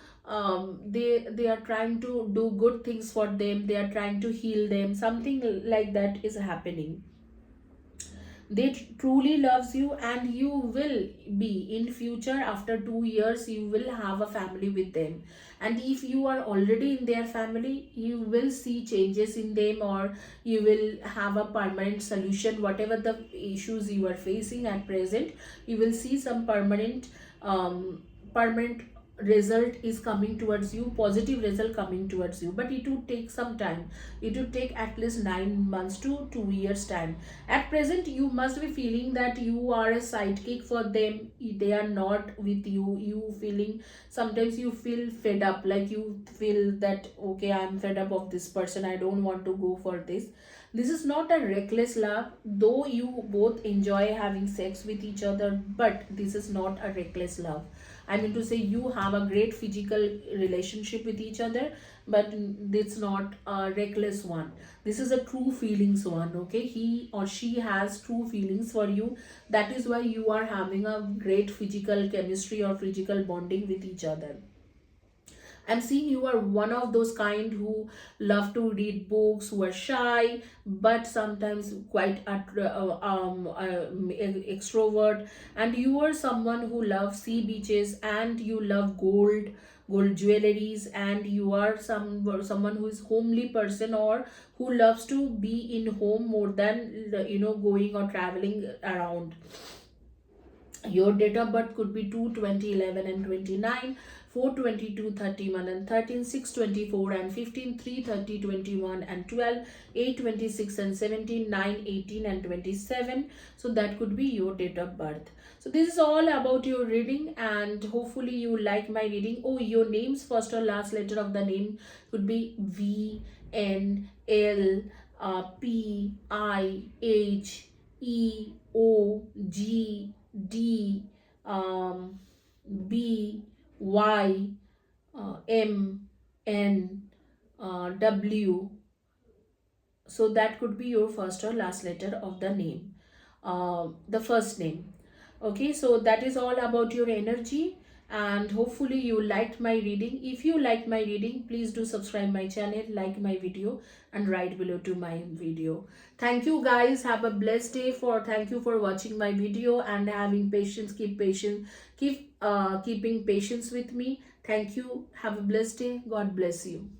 S1: they are trying to do good things for them, they are trying to heal them. Something like that is happening. They truly loves you, and you will be in future, after 2 years you will have a family with them. And if you are already in their family, you will see changes in them, or you will have a permanent solution. Whatever the issues you are facing at present, you will see some permanent result is coming towards you, positive result coming towards you, but it would take some time. It would take at least 9 months to 2 years time. At present you must be feeling that you are a sidekick for them, they are not with you. You feeling, sometimes you feel fed up, like you feel that okay, I'm fed up of this person, I don't want to go for this. This is not a reckless love, though you both enjoy having sex with each other, but this is not a reckless love. I mean to say, you have a great physical relationship with each other, but it's not a reckless one. This is a true feelings one, okay? He or she has true feelings for you. That is why you are having a great physical chemistry or physical bonding with each other. I'm seeing you are one of those kind who love to read books, who are shy, but sometimes quite extrovert. And you are someone who loves sea beaches, and you love gold jewelries, and you are someone who is homely person, or who loves to be in home more than going or traveling around. Your date of birth could be 2, 20, 11 and 29, 4, 22, 31 and 13, 6, 24 and 15, 3, 30, 21 and 12, 8, 26 and 17, 9, 18 and 27. So that could be your date of birth. So this is all about your reading, and hopefully you like my reading. Oh, your name's first or last letter of the name could be V, N, L, P, I, H, E, O, G, D, B, Y, M, N, W. So that could be your first or last letter of the name, the first name. Okay, so that is all about your energy, and hopefully you liked my reading. If you like my reading, please do subscribe my channel, like my video, and write below to my video. Thank you guys, have a blessed day. Thank you for watching my video and having patience. Keep patient, keeping patience with me. Thank you, have a blessed day. God bless you.